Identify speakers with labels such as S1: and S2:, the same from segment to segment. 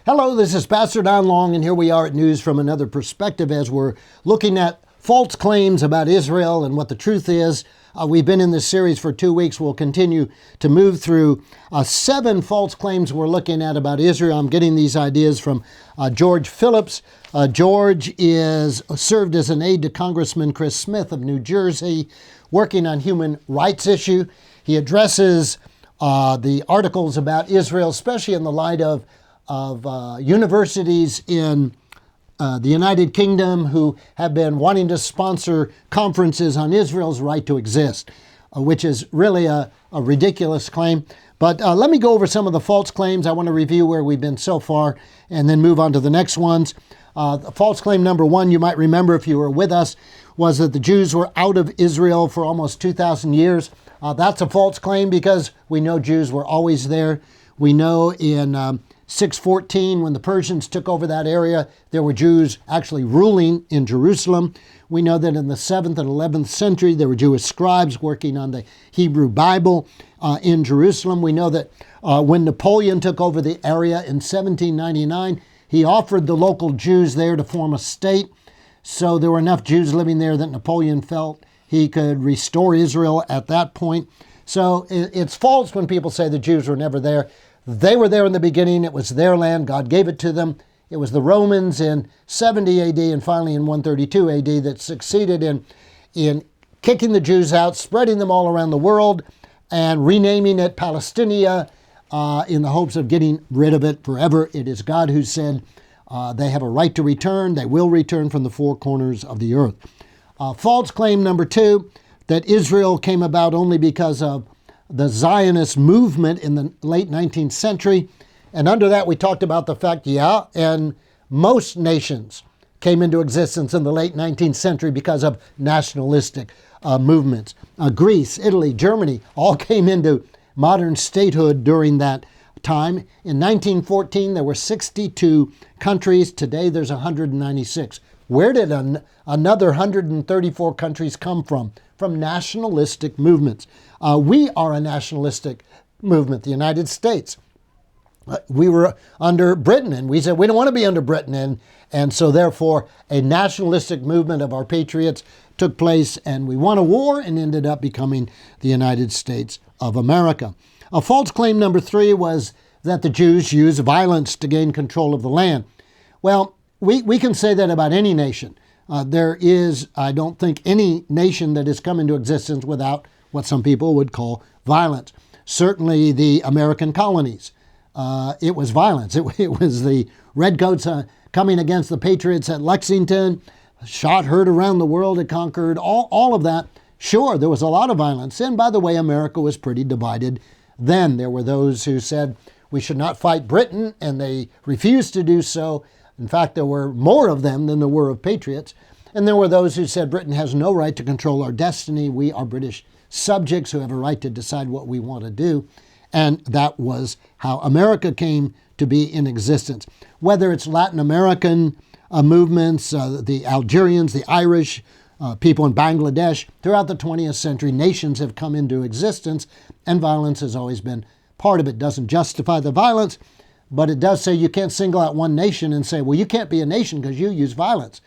S1: Hello, this is Pastor Don Long, and here we are at News from Another Perspective as we're looking at false claims about Israel and what the truth is. We've been in this series for 2 weeks. We'll continue to move through 7 false claims we're looking at about Israel. I'm getting these ideas from George Phillips. George served as an aide to Congressman Chris Smith of New Jersey, working on human rights issue. He addresses the articles about Israel, especially in the light of universities in the United Kingdom who have been wanting to sponsor conferences on Israel's right to exist, which is really a ridiculous claim. But let me go over some of the false claims. I want to review where we've been so far and then move on to the next ones. False claim number 1, you might remember if you were with us, was that the Jews were out of Israel for almost 2,000 years. That's a false claim because we know Jews were always there. We know in 614, when the Persians took over that area, there were Jews actually ruling in Jerusalem. We know that in the 7th and 11th century, there were Jewish scribes working on the Hebrew Bible in Jerusalem. We know that when Napoleon took over the area in 1799, he offered the local Jews there to form a state. So there were enough Jews living there that Napoleon felt he could restore Israel at that point. So it's false when people say the Jews were never there. They were there in the beginning. It was their land. God gave it to them. It was the Romans in 70 AD and finally in 132 AD that succeeded in kicking the Jews out, spreading them all around the world, and renaming it Palestinia in the hopes of getting rid of it forever. It is God who said they have a right to return. They will return from the 4 corners of the earth. False claim number 2, that Israel came about only because of the Zionist movement in the late 19th century. And under that, we talked about the fact, and most nations came into existence in the late 19th century because of nationalistic movements. Greece, Italy, Germany all came into modern statehood during that time. In 1914, there were 62 countries. Today, there's 196. Where did another 134 countries come from? From nationalistic movements. We are a nationalistic movement, the United States. We were under Britain, and we said we don't want to be under Britain, and so therefore a nationalistic movement of our patriots took place, and we won a war and ended up becoming the United States of America. A false claim number 3 was that the Jews used violence to gain control of the land. Well, we can say that about any nation. There is, I don't think, any nation that has come into existence without what some people would call violence. Certainly the American colonies. It was violence. It was the redcoats coming against the patriots at Lexington, shot, heard around the world, it conquered, all of that. Sure, there was a lot of violence. And by the way, America was pretty divided then. There were those who said we should not fight Britain, and they refused to do so. In fact, there were more of them than there were of patriots. And there were those who said Britain has no right to control our destiny. We are British subjects who have a right to decide what we want to do. And that was how America came to be in existence. Whether it's Latin American movements, the Algerians, the Irish, people in Bangladesh, throughout the 20th century, nations have come into existence, and violence has always been part of it. It doesn't justify the violence, but it does say you can't single out one nation and say, well, you can't be a nation because you use violence.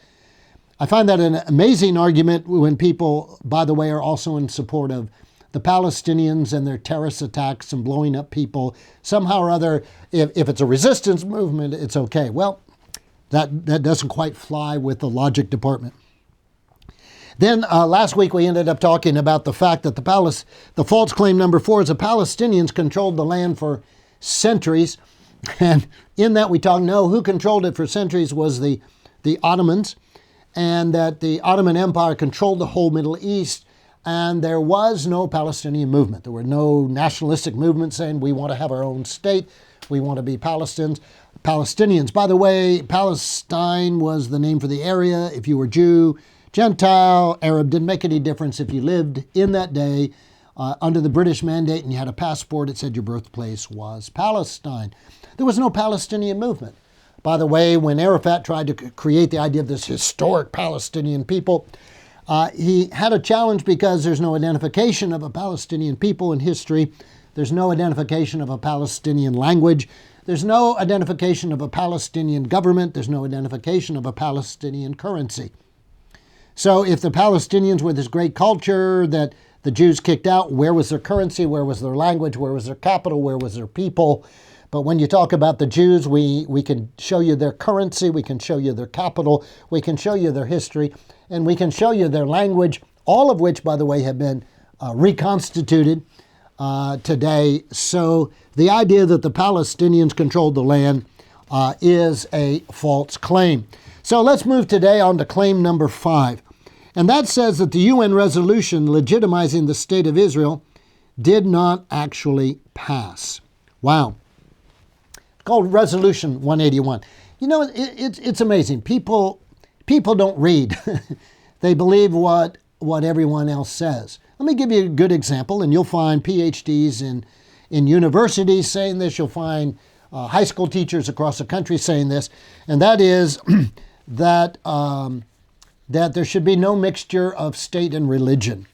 S1: I find that an amazing argument when people, by the way, are also in support of the Palestinians and their terrorist attacks and blowing up people. Somehow or other, if it's a resistance movement, it's okay. Well, that doesn't quite fly with the logic department. Then last week we ended up talking about the fact that the false claim number 4 is the Palestinians controlled the land for centuries. And in that we talked, no, who controlled it for centuries was the Ottomans, and that the Ottoman Empire controlled the whole Middle East, and there was no Palestinian movement. There were no nationalistic movements saying we want to have our own state, we want to be Palestinians. By the way, Palestine was the name for the area. If you were Jew, Gentile, Arab, didn't make any difference. If you lived in that day under the British mandate and you had a passport, it said your birthplace was Palestine. There was no Palestinian movement. By the way, when Arafat tried to create the idea of this historic Palestinian people, he had a challenge because there's no identification of a Palestinian people in history. There's no identification of a Palestinian language. there's no identification of a Palestinian government. There's no identification of a Palestinian currency. So if the Palestinians were this great culture that the Jews kicked out, where was their currency? Where was their language? Where was their capital? Where was their people? But when you talk about the Jews, we can show you their currency, we can show you their capital, we can show you their history, and we can show you their language, all of which, by the way, have been reconstituted today. So the idea that the Palestinians controlled the land is a false claim. So let's move today on to claim number 5. And that says that the UN resolution legitimizing the state of Israel did not actually pass. Wow. It's called Resolution 181. You know, it's amazing. People don't read. They believe what everyone else says. Let me give you a good example, and you'll find PhDs in universities saying this. You'll find high school teachers across the country saying this, and that is that there should be no mixture of state and religion,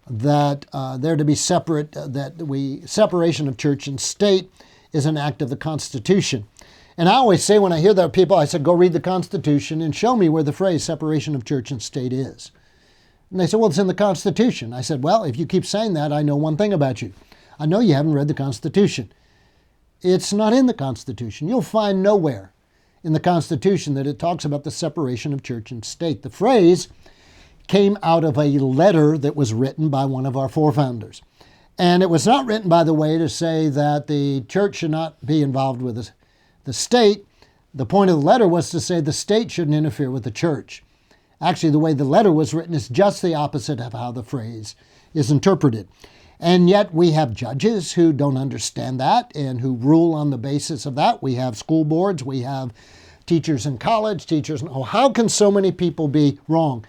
S1: that they're to be separate, separation of church and state is an act of the Constitution. And I always say when I hear that people, I said, go read the Constitution and show me where the phrase separation of church and state is. And they said, well, it's in the Constitution. I said, well, if you keep saying that, I know one thing about you. I know you haven't read the Constitution. It's not in the Constitution. You'll find nowhere in the Constitution that it talks about the separation of church and state. The phrase came out of a letter that was written by one of our forefathers. And it was not written, by the way, to say that the church should not be involved with the state. The point of the letter was to say the state shouldn't interfere with the church. Actually, the way the letter was written is just the opposite of how the phrase is interpreted. And yet we have judges who don't understand that and who rule on the basis of that. We have school boards, we have teachers in college, how can so many people be wrong?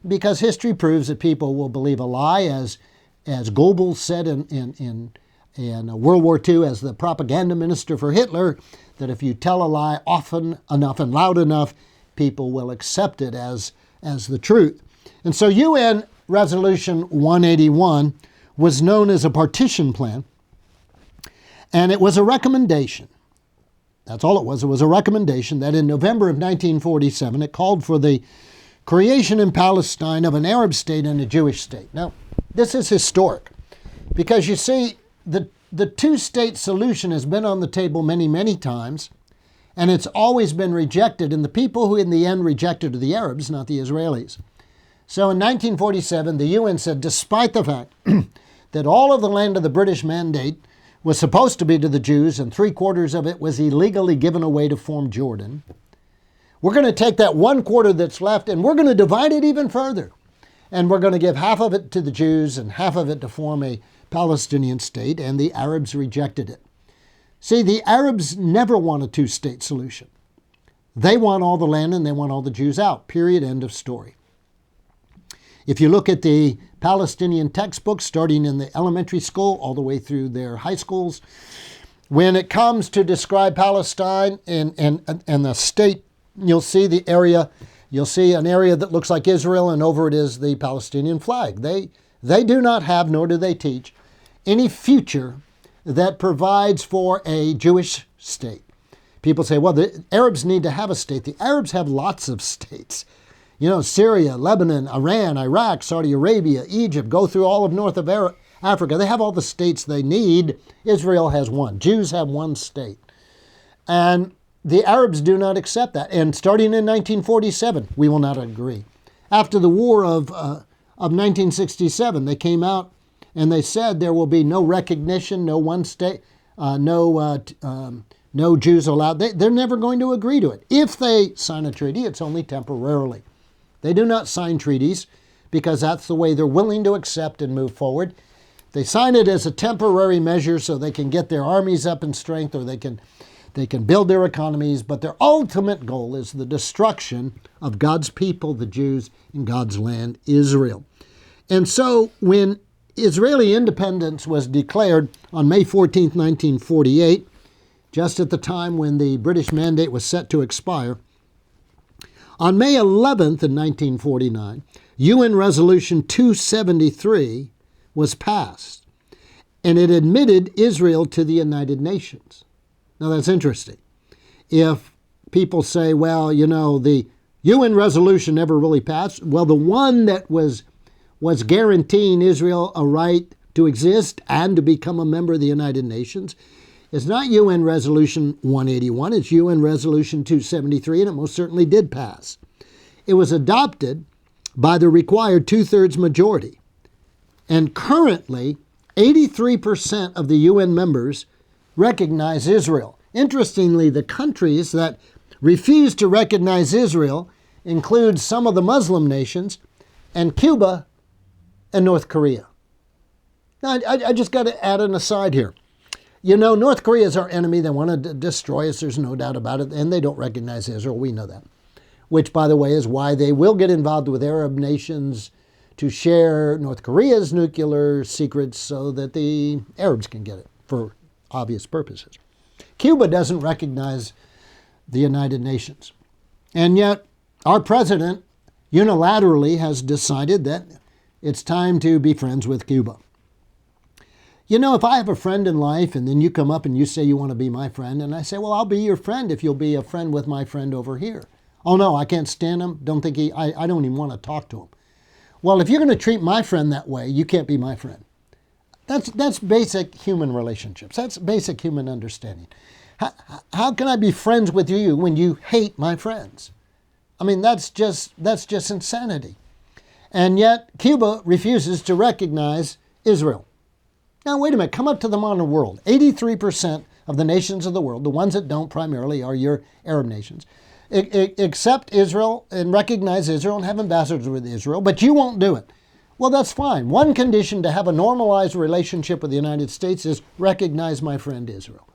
S1: Because history proves that people will believe a lie, as Goebbels said in World War II as the propaganda minister for Hitler, that if you tell a lie often enough and loud enough, people will accept it as the truth. And so UN Resolution 181 was known as a partition plan, and it was a recommendation. That's all it was. It was a recommendation that in November of 1947, it called for the creation in Palestine of an Arab state and a Jewish state. Now, this is historic because you see, the two-state solution has been on the table many, many times, and it's always been rejected, and the people who in the end rejected are the Arabs, not the Israelis. So in 1947, the UN said, despite the fact that all of the land of the British Mandate was supposed to be to the Jews and 3/4 of it was illegally given away to form Jordan, we're going to take that 1/4 that's left and we're going to divide it even further. And we're going to give half of it to the Jews and half of it to form a Palestinian state, and the Arabs rejected it. See, the Arabs never want a two-state solution. They want all the land and they want all the Jews out, period, end of story. If you look at the Palestinian textbooks, starting in the elementary school all the way through their high schools, when it comes to describe Palestine and the state, you'll see an area that looks like Israel, and over it is the Palestinian flag. They do not have, nor do they teach, any future that provides for a Jewish state. People say, well, the Arabs need to have a state. The Arabs have lots of states. You know, Syria, Lebanon, Iran, Iraq, Saudi Arabia, Egypt, go through all of North Africa. They have all the states they need. Israel has one. Jews have one state. And the Arabs do not accept that. And starting in 1947, we will not agree. After the war of 1967, they came out and they said there will be no recognition, no one state, no Jews allowed. They're never going to agree to it. If they sign a treaty, it's only temporarily. They do not sign treaties because that's the way they're willing to accept and move forward. They sign it as a temporary measure so they can get their armies up in strength, or they can build their economies, but their ultimate goal is the destruction of God's people, the Jews, in God's land, Israel. And so when Israeli independence was declared on May 14th, 1948, just at the time when the British Mandate was set to expire, on May 11th in 1949, UN Resolution 273 was passed, and it admitted Israel to the United Nations. Now that's interesting. If people say, well, the UN resolution never really passed, well, the one that was guaranteeing Israel a right to exist and to become a member of the United Nations is not UN Resolution 181, it's UN Resolution 273, and it most certainly did pass. It was adopted by the required two-thirds majority. And currently, 83% of the UN members recognize Israel. Interestingly, the countries that refuse to recognize Israel include some of the Muslim nations and Cuba and North Korea. Now, I just got to add an aside here. North Korea is our enemy. They want to destroy us. There's no doubt about it. And they don't recognize Israel. We know that. Which, by the way, is why they will get involved with Arab nations to share North Korea's nuclear secrets so that the Arabs can get it for obvious purposes. Cuba doesn't recognize the United Nations. And yet, our president unilaterally has decided that it's time to be friends with Cuba. If I have a friend in life and then you come up and you say you want to be my friend, and I say, well, I'll be your friend if you'll be a friend with my friend over here. Oh, no, I can't stand him. I don't even want to talk to him. Well, if you're going to treat my friend that way, you can't be my friend. That's basic human relationships. That's basic human understanding. How can I be friends with you when you hate my friends? I mean, that's just insanity. And yet, Cuba refuses to recognize Israel. Now, wait a minute. Come up to the modern world. 83% of the nations of the world, the ones that don't primarily are your Arab nations, accept Israel and recognize Israel and have ambassadors with Israel, but you won't do it. Well, that's fine. One condition to have a normalized relationship with the United States is recognize my friend Israel.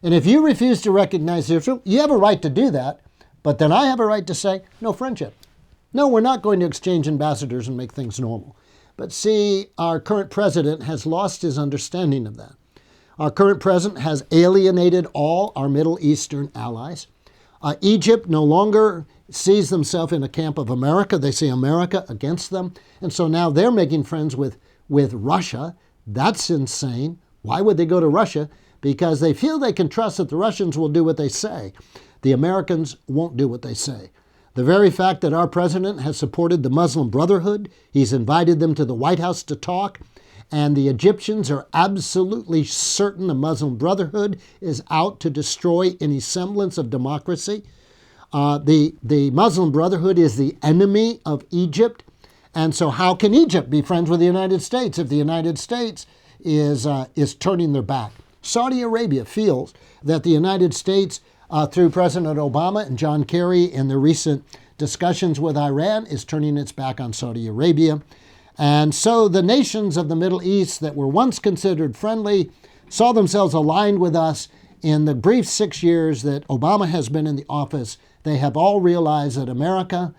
S1: And if you refuse to recognize Israel, you have a right to do that, but then I have a right to say, no friendship. No, we're not going to exchange ambassadors and make things normal. But see, our current president has lost his understanding of that. Our current president has alienated all our Middle Eastern allies. Egypt no longer sees themselves in a camp of America. They see America against them. And so now they're making friends with Russia. That's insane. Why would they go to Russia? Because they feel they can trust that the Russians will do what they say. The Americans won't do what they say. The very fact that our president has supported the Muslim Brotherhood, he's invited them to the White House to talk, and the Egyptians are absolutely certain the Muslim Brotherhood is out to destroy any semblance of democracy. The Muslim Brotherhood is the enemy of Egypt, and so how can Egypt be friends with the United States if the United States is turning their back? Saudi Arabia feels that the United States, through President Obama and John Kerry in their recent discussions with Iran, is turning its back on Saudi Arabia. And so the nations of the Middle East that were once considered friendly saw themselves aligned with us. In the brief 6 years that Obama has been in the office, they have all realized that America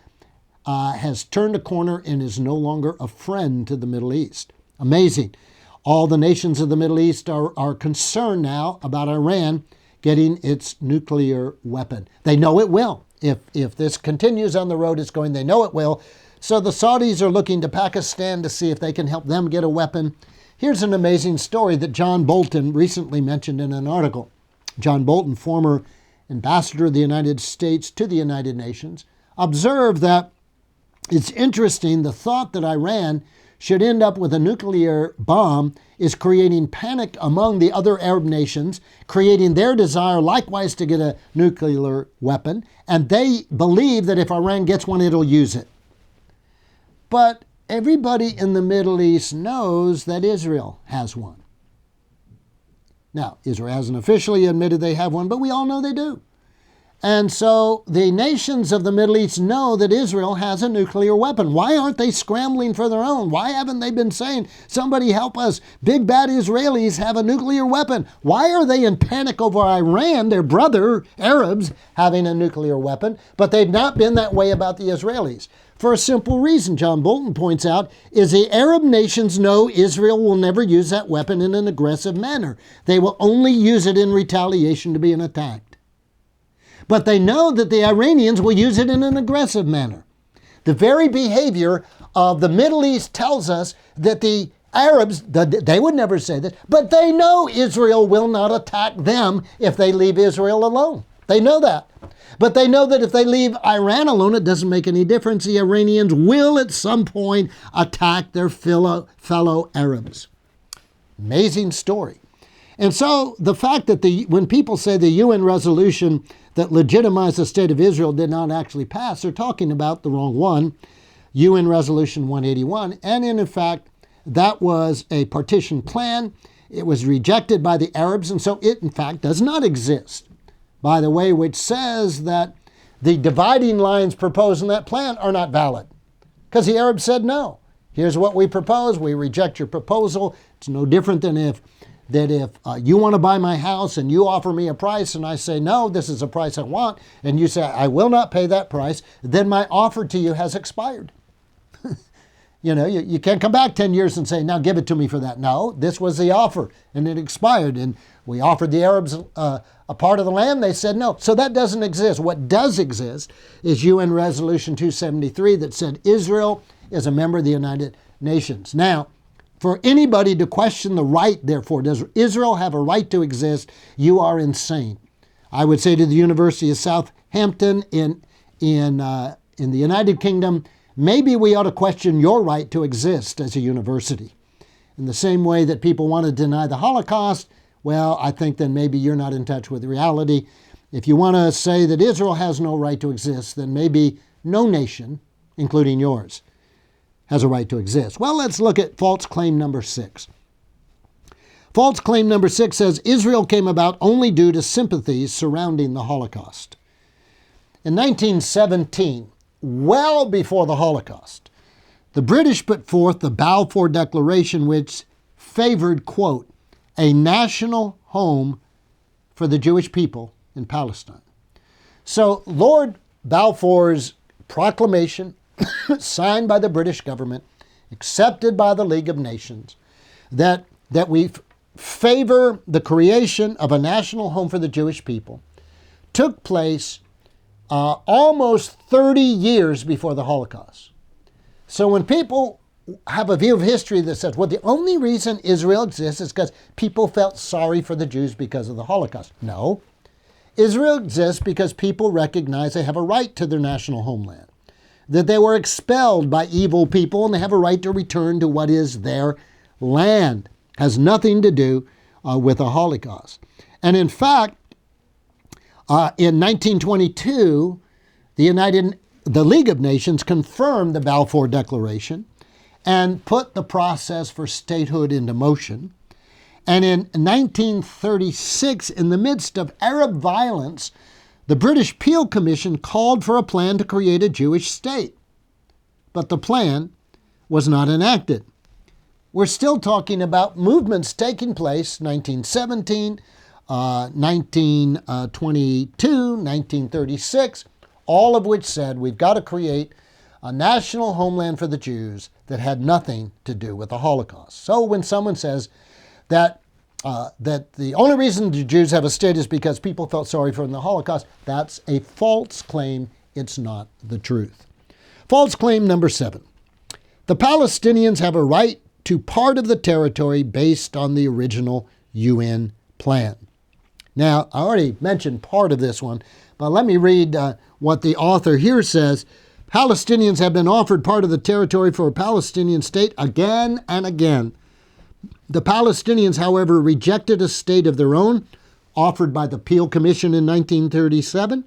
S1: has turned a corner and is no longer a friend to the Middle East. Amazing. All the nations of the Middle East are concerned now about Iran getting its nuclear weapon. They know it will. If this continues on the road it's going, they know it will. So the Saudis are looking to Pakistan to see if they can help them get a weapon. Here's an amazing story that John Bolton recently mentioned in an article. John Bolton, former ambassador of the United States to the United Nations, observed that it's interesting the thought that Iran should end up with a nuclear bomb is creating panic among the other Arab nations, creating their desire likewise to get a nuclear weapon, and they believe that if Iran gets one, it'll use it. But everybody in the Middle East knows that Israel has one. Now, Israel hasn't officially admitted they have one, but we all know they do. And so the nations of the Middle East know that Israel has a nuclear weapon. Why aren't they scrambling for their own? Why haven't they been saying, somebody help us, big bad Israelis have a nuclear weapon? Why are they in panic over Iran, their brother Arabs, having a nuclear weapon? But they've not been that way about the Israelis. For a simple reason, John Bolton points out, is the Arab nations know Israel will never use that weapon in an aggressive manner. They will only use it in retaliation to being attacked. But they know that the Iranians will use it in an aggressive manner. The very behavior of the Middle East tells us that the Arabs, they would never say this, but they know Israel will not attack them if they leave Israel alone. They know that. But they know that if they leave Iran alone, it doesn't make any difference. The Iranians will at some point attack their fellow Arabs. Amazing story. And so the fact that when people say the UN resolution that legitimized the state of Israel did not actually pass, they're talking about the wrong one, UN Resolution 181. And in fact, that was a partition plan. It was rejected by the Arabs, and so it, in fact, does not exist. By the way, which says that the dividing lines proposed in that plan are not valid because the Arabs said no. Here's what we propose. We reject your proposal. It's no different than if you want to buy my house and you offer me a price and I say, no, this is a price I want, and you say, I will not pay that price, then my offer to you has expired. You can't come back 10 years and say, now give it to me for that. No, this was the offer and it expired. And we offered the Arabs a part of the land. They said no. So that doesn't exist. What does exist is UN Resolution 273 that said Israel is a member of the United Nations. Now, for anybody to question the right, therefore, does Israel have a right to exist? You are insane. I would say to the University of Southampton in the United Kingdom, maybe we ought to question your right to exist as a university. In the same way that people want to deny the Holocaust, well, I think then maybe you're not in touch with reality. If you want to say that Israel has no right to exist, then maybe no nation, including yours, has a right to exist. Well, let's look at false claim number 6. False claim number 6 says Israel came about only due to sympathies surrounding the Holocaust. In 1917, well before the Holocaust, the British put forth the Balfour Declaration, which favored, quote, a national home for the Jewish people in Palestine. So Lord Balfour's proclamation, signed by the British government, accepted by the League of Nations, that we favor the creation of a national home for the Jewish people, took place almost 30 years before the Holocaust. So when people have a view of history that says, well, the only reason Israel exists is because people felt sorry for the Jews because of the Holocaust. No. Israel exists because people recognize they have a right to their national homeland, that they were expelled by evil people and they have a right to return to what is their land. Has nothing to do with the Holocaust. And in fact, in 1922, the League of Nations confirmed the Balfour Declaration and put the process for statehood into motion. And in 1936, in the midst of Arab violence, the British Peel Commission called for a plan to create a Jewish state. But the plan was not enacted. We're still talking about movements taking place 1917, 1922, 1936, all of which said we've got to create a national homeland for the Jews that had nothing to do with the Holocaust. So when someone says that the only reason the Jews have a state is because people felt sorry for them in the Holocaust, that's a false claim. It's not the truth. False claim number 7. The Palestinians have a right to part of the territory based on the original UN plan. Now, I already mentioned part of this one, but let me read what the author here says. Palestinians have been offered part of the territory for a Palestinian state again and again. The Palestinians, however, rejected a state of their own, offered by the Peel Commission in 1937.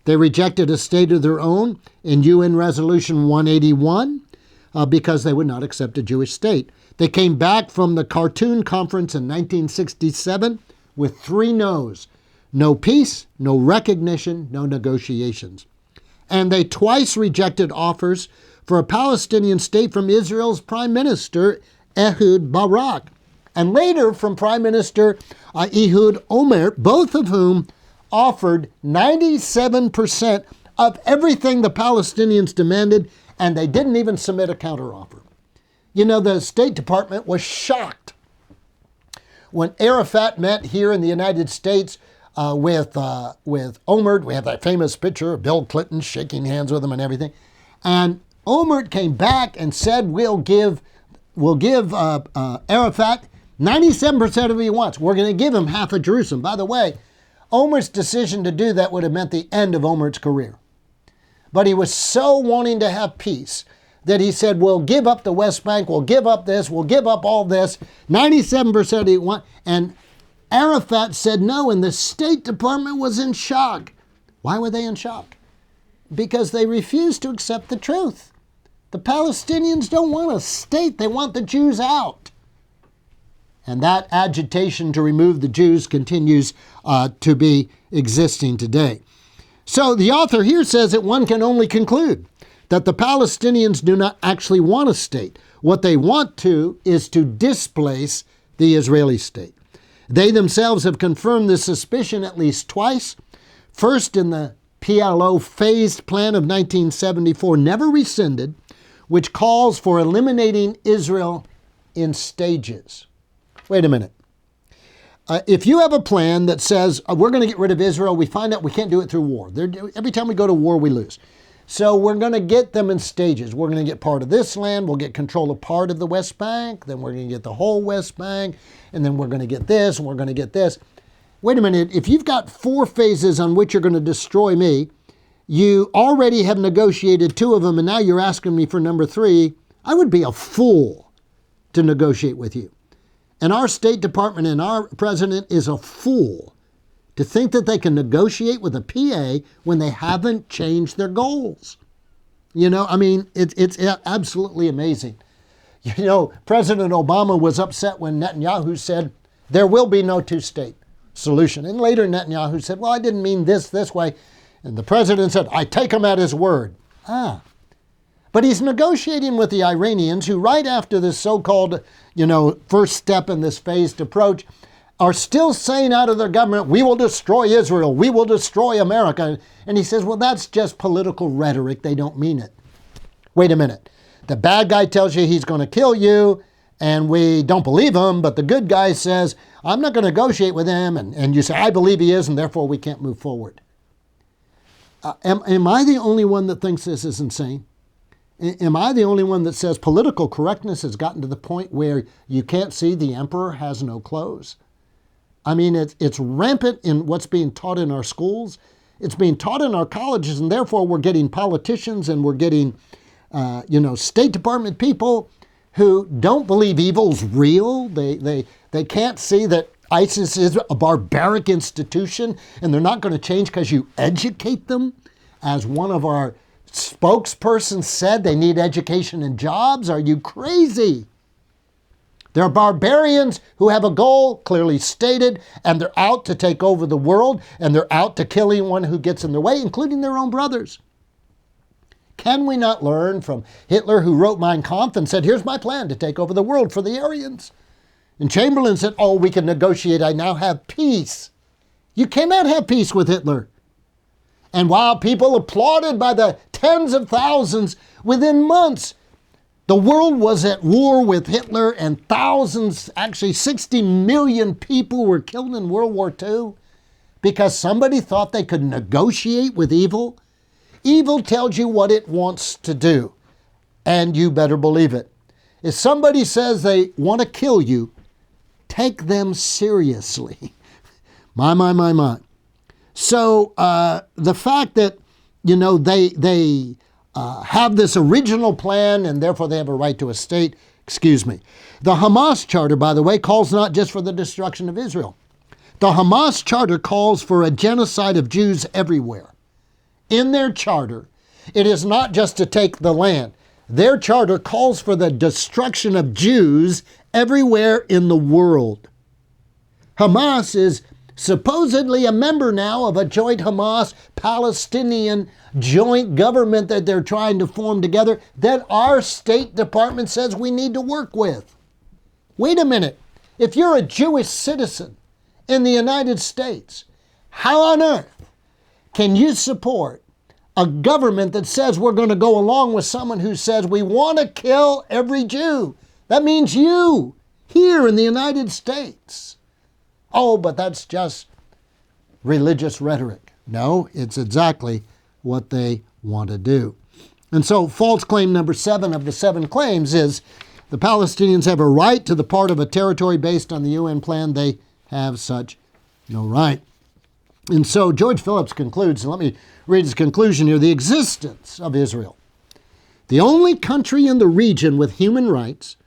S1: They rejected a state of their own in UN Resolution 181 because they would not accept a Jewish state. They came back from the Khartoum Conference in 1967 with 3 no's. No peace, no recognition, no negotiations. And they twice rejected offers for a Palestinian state from Israel's Prime Minister, Ehud Barak, and later from Prime Minister Ehud Olmert, both of whom offered 97% of everything the Palestinians demanded, and they didn't even submit a counteroffer. You know, the State Department was shocked when Arafat met here in the United States with Olmert. We have that famous picture of Bill Clinton shaking hands with him and everything. And Olmert came back and said, we'll give we'll give Arafat 97% of what he wants. We're going to give him half of Jerusalem. By the way, Omer's decision to do that would have meant the end of Omer's career. But he was so wanting to have peace that he said, we'll give up the West Bank, we'll give up this, we'll give up all this. 97% of he want. And Arafat said no, and the State Department was in shock. Why were they in shock? Because they refused to accept the truth. The Palestinians don't want a state, they want the Jews out. And that agitation to remove the Jews continues to be existing today. So the author here says that one can only conclude that the Palestinians do not actually want a state. What they want to is to displace the Israeli state. They themselves have confirmed this suspicion at least twice. First in the PLO phased plan of 1974, never rescinded, which calls for eliminating Israel in stages. Wait a minute. If you have a plan that says we're going to get rid of Israel, we find out we can't do it through war. Every time we go to war, we lose. So we're going to get them in stages. We're going to get part of this land. We'll get control of part of the West Bank. Then we're going to get the whole West Bank. And then we're going to get this, and we're going to get this. Wait a minute. If you've got 4 phases on which you're going to destroy me, you already have negotiated 2 of them, and now you're asking me for number 3. I would be a fool to negotiate with you. And our State Department and our president is a fool to think that they can negotiate with a PA when they haven't changed their goals. You know, I mean, it's absolutely amazing. You know, President Obama was upset when Netanyahu said, there will be no 2-state solution. And later Netanyahu said, well, I didn't mean this way. And the president said, I take him at his word. But he's negotiating with the Iranians who, right after this so-called, first step in this phased approach, are still saying out of their government, we will destroy Israel, we will destroy America. And he says, well, that's just political rhetoric. They don't mean it. Wait a minute. The bad guy tells you he's going to kill you, and we don't believe him, but the good guy says, I'm not going to negotiate with him, and you say, I believe he is, and therefore we can't move forward. Am I the only one that thinks this is insane? Am I the only one that says political correctness has gotten to the point where you can't see the emperor has no clothes? I mean, it's rampant in what's being taught in our schools. It's being taught in our colleges, and therefore we're getting politicians and we're getting, State Department people who don't believe evil's real. They can't see that ISIS is a barbaric institution, and they're not going to change because you educate them. As one of our spokespersons said, they need education and jobs. Are you crazy? They're barbarians who have a goal clearly stated, and they're out to take over the world, and they're out to kill anyone who gets in their way, including their own brothers. Can we not learn from Hitler, who wrote Mein Kampf and said, here's my plan to take over the world for the Aryans? And Chamberlain said, oh, we can negotiate. I now have peace. You cannot have peace with Hitler. And while people applauded by the tens of thousands, within months, the world was at war with Hitler, and thousands, actually 60 million people were killed in World War II because somebody thought they could negotiate with evil. Evil tells you what it wants to do, and you better believe it. If somebody says they want to kill you, take them seriously. My. So the fact that, they have this original plan and therefore they have a right to a state, excuse me. The Hamas Charter, by the way, calls not just for the destruction of Israel. The Hamas Charter calls for a genocide of Jews everywhere. In their charter, it is not just to take the land. Their charter calls for the destruction of Jews everywhere in the world. Hamas is supposedly a member now of a joint Hamas-Palestinian joint government that they're trying to form together that our State Department says we need to work with. Wait a minute. If you're a Jewish citizen in the United States, how on earth can you support a government that says we're going to go along with someone who says we want to kill every Jew? That means you, here in the United States. Oh, but that's just religious rhetoric. No, it's exactly what they want to do. And so false claim number 7 of the 7 claims is the Palestinians have a right to the part of a territory based on the UN plan. They have such no right. And so George Phillips concludes, and let me read his conclusion here, the existence of Israel, the only country in the region with human rights,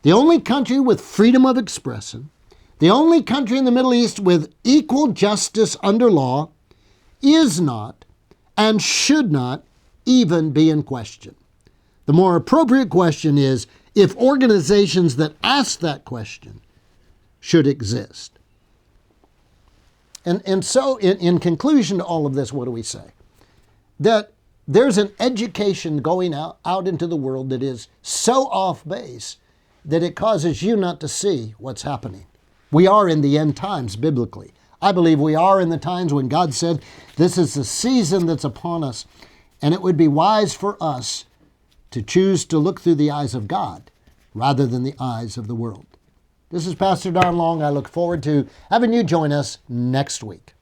S1: the only country with freedom of expression, the only country in the Middle East with equal justice under law, is not and should not even be in question. The more appropriate question is if organizations that ask that question should exist. And so in conclusion to all of this, what do we say? That there's an education going out into the world that is so off base that it causes you not to see what's happening. We are in the end times biblically. I believe we are in the times when God said, this is the season that's upon us, and it would be wise for us to choose to look through the eyes of God rather than the eyes of the world. This is Pastor Don Long. I look forward to having you join us next week.